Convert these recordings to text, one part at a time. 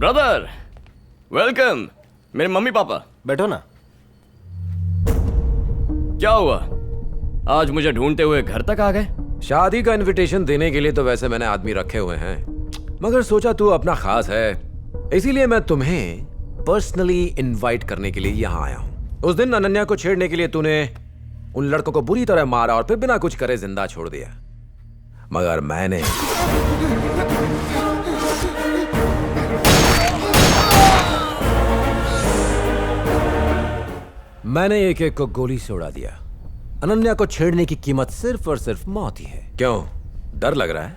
Brother welcome. मेरे mummy papa. बैठो ना। क्या हुआ, आज मुझे ढूंढते हुए घर तक आ गए? शादी का इनविटेशन देने के लिए तो वैसे मैंने आदमी रखे हुए हैं, मगर सोचा तू अपना खास है, इसीलिए मैं तुम्हें पर्सनली इनवाइट करने के लिए यहाँ आया हूँ। उस दिन अनन्या को छेड़ने के लिए तूने उन लड़कों को बुरी तरह मारा और फिर बिना कुछ करे जिंदा छोड़ दिया, मगर मैंने एक एक को गोली से उड़ा दिया। अनन्या को छेड़ने की कीमत सिर्फ और सिर्फ मौत ही है। क्यों, डर लग रहा है?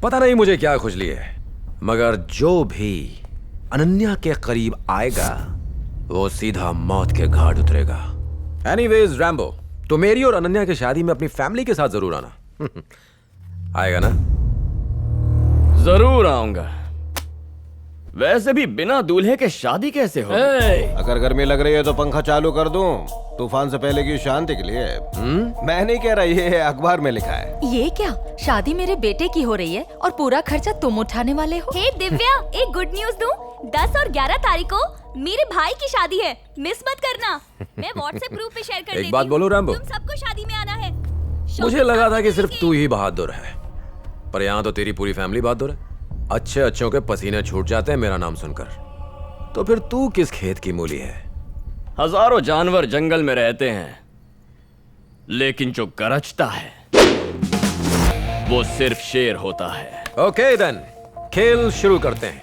पता नहीं मुझे क्या खुजली है, मगर जो भी अनन्या के करीब आएगा वो सीधा मौत के घाट उतरेगा। एनीवेज रैम्बो, तो मेरी और अनन्या की शादी में अपनी फैमिली के साथ जरूर आना। आएगा ना? जरूर आऊंगा। वैसे भी बिना दूल्हे के शादी कैसे हो? अगर गर्मी लग रही है तो पंखा चालू कर दूं, तूफान से पहले की शांति के लिए। मैं नहीं कह रहा, ये अखबार में लिखा है। ये क्या, शादी मेरे बेटे की हो रही है और पूरा खर्चा तुम उठाने वाले हो? हे दिव्या, एक गुड न्यूज दूं? 10 और 11 तारीख को मेरे भाई की शादी है, मिस मत करना। मैं व्हाट्सएप ग्रुप पे शेयर कर देती हूं। एक बात बोलूं रैम्बो, तुम सबको शादी में आना है। मुझे लगा था कि सिर्फ तू ही बहादुर है, पर यहाँ तो तेरी पूरी फैमिली बहादुर है। अच्छे अच्छों के पसीने छूट जाते हैं मेरा नाम सुनकर, तो फिर तू किस खेत की मूली है? हजारों जानवर जंगल में रहते हैं, लेकिन जो गरजता है वो सिर्फ शेर होता है। ओके देन, खेल शुरू करते हैं।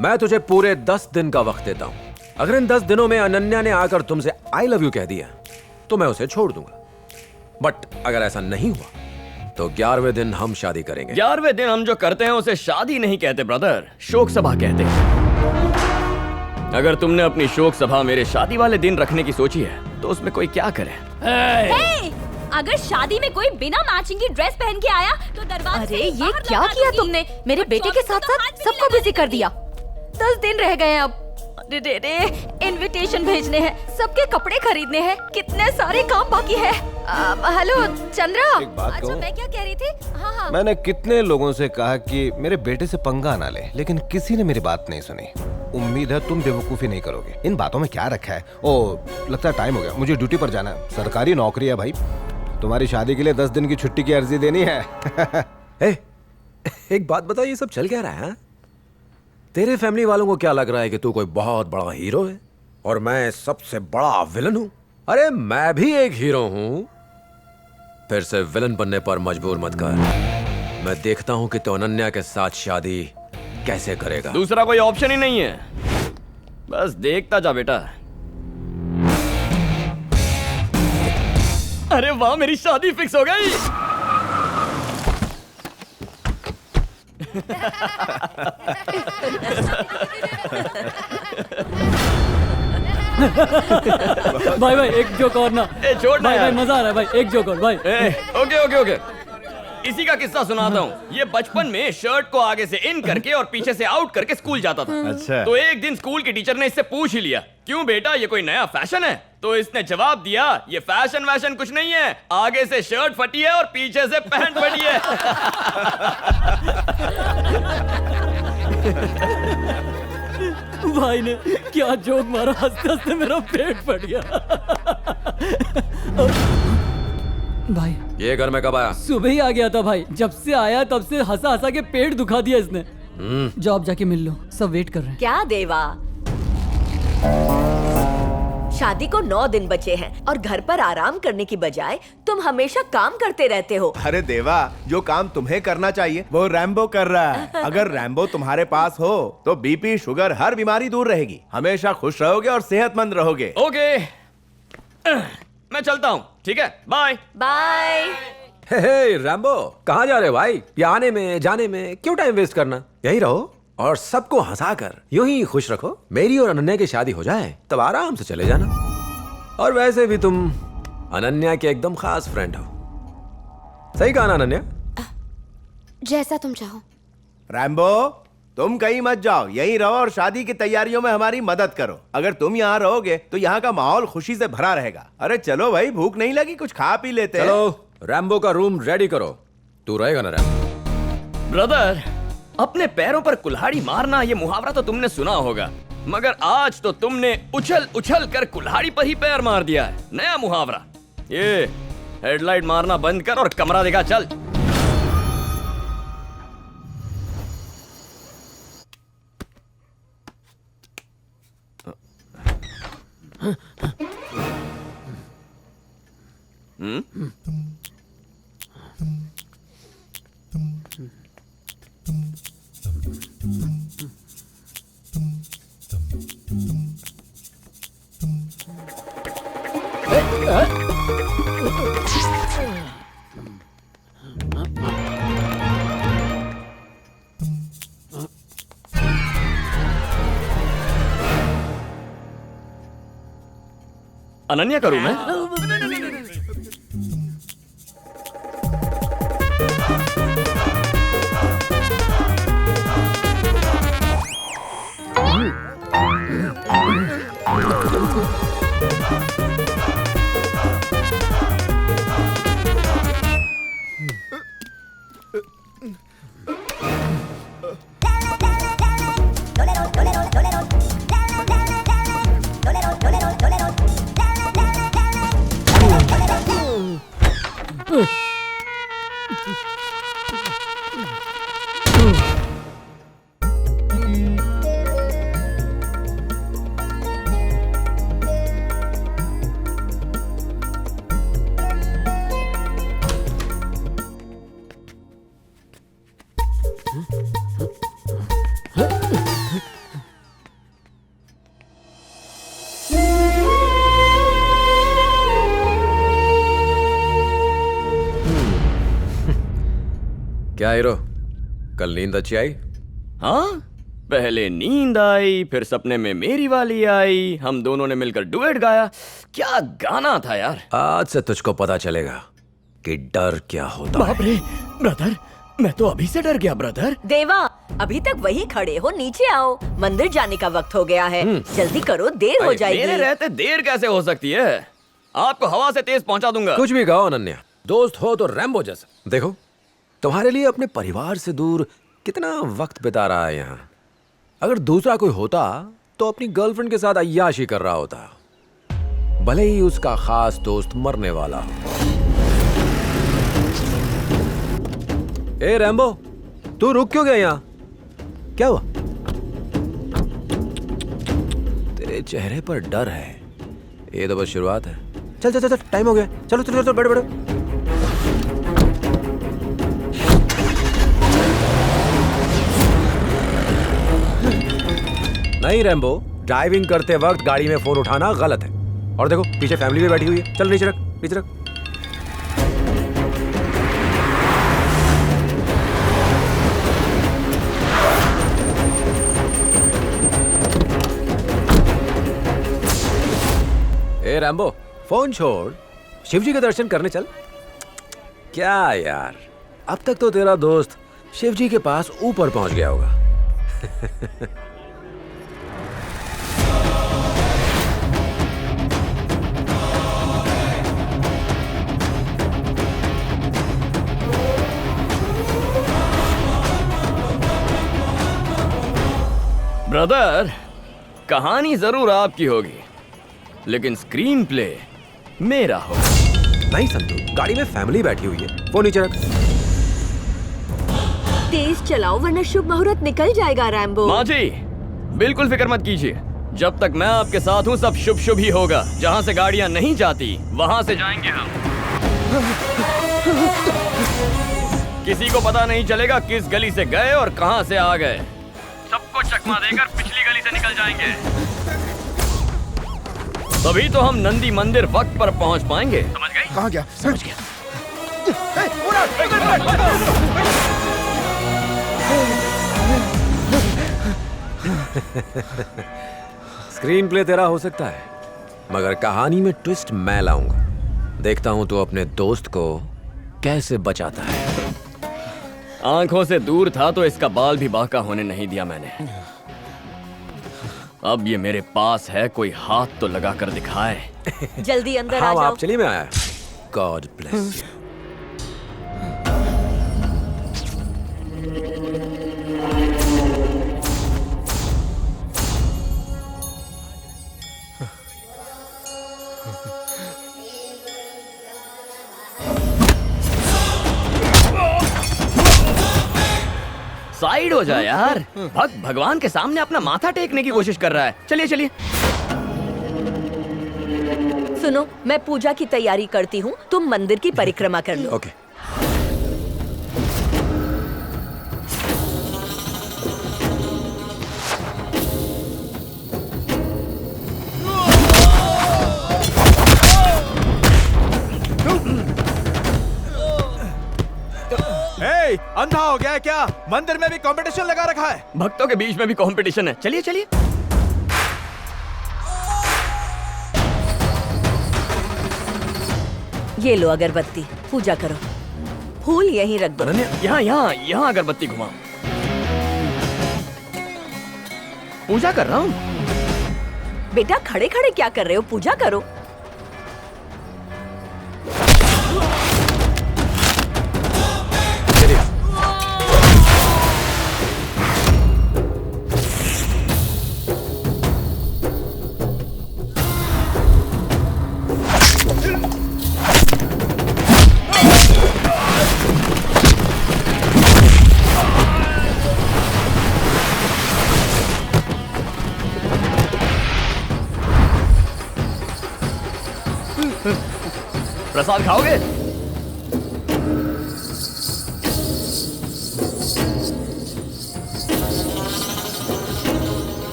मैं तुझे पूरे 10 दिन का वक्त देता हूं। अगर इन 10 दिनों में अनन्या ने आकर तुमसे आई लव यू कह दिया तो मैं उसे छोड़ दूंगा, बट अगर ऐसा नहीं हुआ तो 11वें दिन हम शादी करेंगे। 11वें दिन हम जो करते हैं उसे शादी नहीं कहते ब्रदर, शोक सभा कहते हैं। अगर तुमने अपनी शोक सभा मेरे शादी वाले दिन रखने की सोची है तो उसमें कोई क्या करे? हे, अगर शादी में कोई बिना मैचिंग की ड्रेस पहन के आया तो दरवाजे अरे से ये बाहर क्या लगा किया दूंगी। तुमने? मेरे और बेटे के साथ 24 साथ सबको बिजी कर दिया। 10 दिन रह गए हैं अब। अरे रे रे, इनविटेशन भेजने हैं, सबके कपड़े खरीदने हैं, कितने सारे काम बाकी है। हेलो चंद्रा। एक बात अच्छा कहूं? मैं क्या कह रही थी? हाँ। मैंने कितने लोगों से कहा कि मेरे बेटे से पंगा ना ले, लेकिन किसी ने मेरी बात नहीं सुनी। उम्मीद है तुम बेवकूफी नहीं करोगे। इन बातों में क्या रखा है? ओ, लगता है टाइम हो गया, मुझे ड्यूटी पर जाना है। सरकारी नौकरी है भाई। तुम्हारी शादी के लिए 10 दिन की छुट्टी की अर्जी देनी है। एक बात बता, ये सब चल क्या रहा है? तेरे फैमिली वालों को क्या लग रहा है कि तू कोई बहुत बड़ा हीरो है और मैं सबसे बड़ा विलन हूं? अरे मैं भी एक हीरो हूं। फिर से विलन बनने पर मजबूर मत कर। मैं देखता हूं कि तू अनन्या के साथ शादी कैसे करेगा। दूसरा कोई ऑप्शन ही नहीं है, बस देखता जा बेटा। अरे वाह, मेरी शादी फिक्स हो गई। भाई भाई एक जोक और ना। छोड़ ना भाई यार। भाई मजा आ रहा है भाई, एक जोक और भाई। ओके ओके ओके, इसी का किस्सा सुनाता हूँ। ये बचपन में शर्ट को आगे से इन करके और पीछे से आउट करके स्कूल जाता था। अच्छा। तो एक दिन स्कूल की टीचर ने इससे पूछ ही लिया, क्यों बेटा ये कोई नया फैशन है? तो इसने जवाब दिया, ये फैशन वैशन कुछ नहीं है, आगे से शर्ट फटी है और पीछे से पैंट फटी है। भाई ने क्या जोक मारा, हंसते हंसते मेरा पेट फट गया। भाई ये घर में कब आया? सुबह ही आ गया था भाई, जब से आया तब से हंसा हंसा के पेट दुखा दिया इसने। जाओ आप जाके मिल लो, सब वेट कर रहे हैं। क्या देवा, शादी को 9 दिन बचे हैं और घर पर आराम करने की बजाय तुम हमेशा काम करते रहते हो। अरे देवा, जो काम तुम्हें करना चाहिए वो रैम्बो कर रहा है। अगर रैम्बो तुम्हारे पास हो तो बीपी, शुगर, हर बीमारी दूर रहेगी। हमेशा खुश रहोगे और सेहतमंद रहोगे। ओके, मैं चलता हूँ, ठीक है, बाय बाय। हे रैम्बो, कहाँ जा रहे हो भाई? ये आने में जाने में क्यों टाइम वेस्ट करना? यहीं रहो और सबको हंसाकर यूं ही खुश रखो। मेरी और अनन्या की शादी हो जाए तब आराम से चले जाना। और वैसे भी तुम अनन्या के एकदम खास फ्रेंड हो। सही कहा ना अनन्या? जैसा तुम चाहो। रैम्बो, तुम कहीं मत जाओ, यहीं रहो और शादी की तैयारियों में हमारी मदद करो। अगर तुम यहाँ रहोगे तो यहाँ का माहौल खुशी से भरा रहेगा। अरे चलो भाई, भूख नहीं लगी? कुछ खा पी लेते हैं। चलो रैम्बो का रूम रेडी करो। तू रहेगा ना रैम्बो? ब्रदर, अपने पैरों पर कुल्हाड़ी मारना, ये मुहावरा तो तुमने सुना होगा, मगर आज तो तुमने उछल उछल कर कुल्हाड़ी पर ही पैर मार दिया है। नया मुहावरा। ये हेडलाइट मारना बंद कर और कमरा दिखा, चल। अनन्या करूं मैं? क्या हीरो, कल नींद अच्छी आई? हाँ, पहले नींद आई, फिर सपने में मेरी वाली आई, हम दोनों ने मिलकर डुएट गाया। क्या गाना था यार। आज से तुझको पता चलेगा कि डर क्या होता है। बाप रे ब्रदर, मैं तो अभी से डर गया ब्रदर। देवा, अभी तक वही खड़े हो, नीचे आओ, मंदिर जाने का वक्त हो गया है। जल्दी करो, देर हो जाएगी। मेरे रहते देर कैसे हो सकती है? आपको हवा से तेज पहुंचा दूंगा। कुछ भी कहो अनन्या, दोस्त हो तो रैम्बो जैसा। देखो, तुम्हारे लिए अपने परिवार से दूर कितना वक्त बिता रहा है यहाँ। अगर दूसरा कोई होता तो अपनी गर्लफ्रेंड के साथ अय्याशी कर रहा होता, भले ही उसका खास दोस्त मरने वाला हो। ए रैम्बो, तू रुक क्यों गया यहाँ? क्या हुआ? तेरे चेहरे पर डर है। ये तो बस शुरुआत है। चल चल चल, टाइम हो गया। चलो चलो चलो, बैठो बैठो। नहीं रैम्बो, ड्राइविंग करते वक्त गाड़ी में फोन उठाना गलत है। और देखो, पीछे फैमिली भी बैठी हुई है। चल नीचे रख, नीचे रख। ए रैम्बो, फोन छोड़, शिवजी के दर्शन करने चल। क्या यार, अब तक तो तेरा दोस्त शिवजी के पास ऊपर पहुंच गया होगा। ब्रदर, कहानी जरूर आपकी होगी, लेकिन स्क्रीन प्ले मेरा होगा। नहीं संतू, गाड़ी में फैमिली बैठी हुई है। फोन नीचे रख। तेज चलाओ वरना शुभ मुहूर्त निकल जाएगा रैम्बो। माँ जी, बिल्कुल फिक्र मत कीजिए, जब तक मैं आपके साथ हूँ सब शुभ शुभ ही होगा। जहाँ से गाड़ियाँ नहीं जाती वहाँ से जाएंगे हम। किसी को पता नहीं चलेगा किस गली से गए और कहाँ से आ गए। सबको चकमा देकर पिछली गली से निकल जाएंगे। तभी तो हम नंदी मंदिर वक्त पर पहुंच पाएंगे। समझ गए? कहाँ गया? समझ गया। स्क्रीन प्ले तेरा हो सकता है, मगर कहानी में ट्विस्ट मैं लाऊंगा। देखता हूं तू अपने दोस्त को कैसे बचाता है। आंखों से दूर था तो इसका बाल भी बांका होने नहीं दिया मैंने। अब ये मेरे पास है, कोई हाथ तो लगा कर दिखाए। जल्दी अंदर आ हाँ जाओ। आप चलिए, मैं आया। God bless you. साइड हो जा यार। भक्त भगवान के सामने अपना माथा टेकने की कोशिश कर रहा है। चलिए चलिए। सुनो, मैं पूजा की तैयारी करती हूँ, तुम मंदिर की परिक्रमा कर लो। ओके। अंधा हो गया है क्या? मंदिर में भी कंपटीशन लगा रखा है। भक्तों के बीच में भी कंपटीशन है। चलिए चलिए। ये लो अगरबत्ती, पूजा करो। फूल यहीं रख दो। अनन्या, यहाँ यहाँ यहाँ अगरबत्ती घुमाओ। पूजा कर रहा हूँ। बेटा खड़े खड़े क्या कर रहे हो? पूजा करो। प्रसाद खाओगे?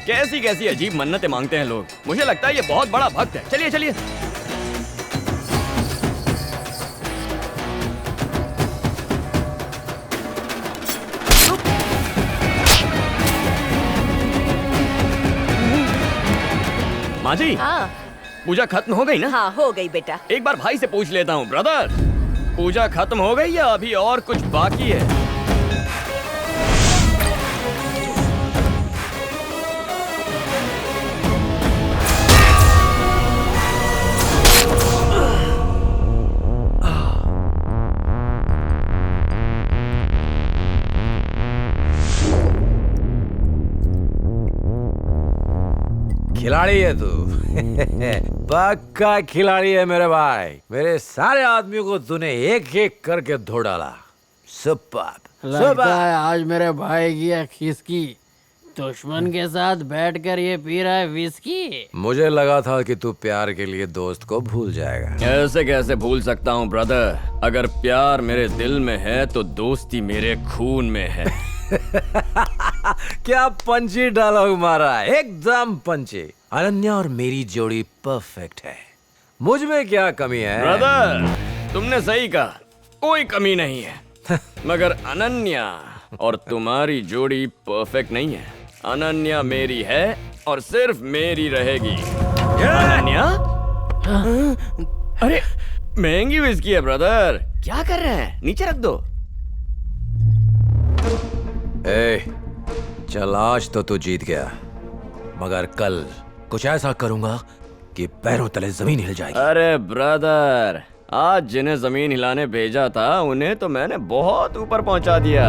कैसी कैसी अजीब मन्नतें मांगते हैं लोग। मुझे लगता है ये बहुत बड़ा भक्त है। चलिए चलिए। माँ जी, हाँ पूजा खत्म हो गई ना? हाँ हो गई बेटा। एक बार भाई से पूछ लेता हूँ। ब्रदर, पूजा खत्म हो गई या अभी और कुछ बाकी है? खिलाड़ी है तू। पक्का खिलाड़ी है मेरे भाई। मेरे सारे आदमियों को तूने एक एक करके धो डाला। सुपर। लगता है आज मेरे भाई की खिसकी दुश्मन के साथ बैठकर ये पी रहा है विस्की। मुझे लगा था कि तू प्यार के लिए दोस्त को भूल जाएगा। ऐसे कैसे भूल सकता हूँ ब्रदर? अगर प्यार मेरे दिल में है तो दोस्ती मेरे खून में है। क्या पंची डायलॉग मारा, एकदम पंची। अनन्या और मेरी जोड़ी परफेक्ट है। मुझ में क्या कमी है? ब्रदर, तुमने सही कहा, कोई कमी नहीं है। मगर अनन्या और तुम्हारी जोड़ी परफेक्ट नहीं है। अनन्या मेरी है और सिर्फ मेरी रहेगी। अनन्या? अरे महंगी विस्की है ब्रदर, क्या कर रहे हैं? नीचे रख दो। चल आज तो तू जीत गया, मगर कल कुछ ऐसा करूंगा कि पैरों तले जमीन हिल जाएगी। अरे ब्रदर, आज जिन्हें जमीन हिलाने भेजा था उन्हें तो मैंने बहुत ऊपर पहुंचा दिया।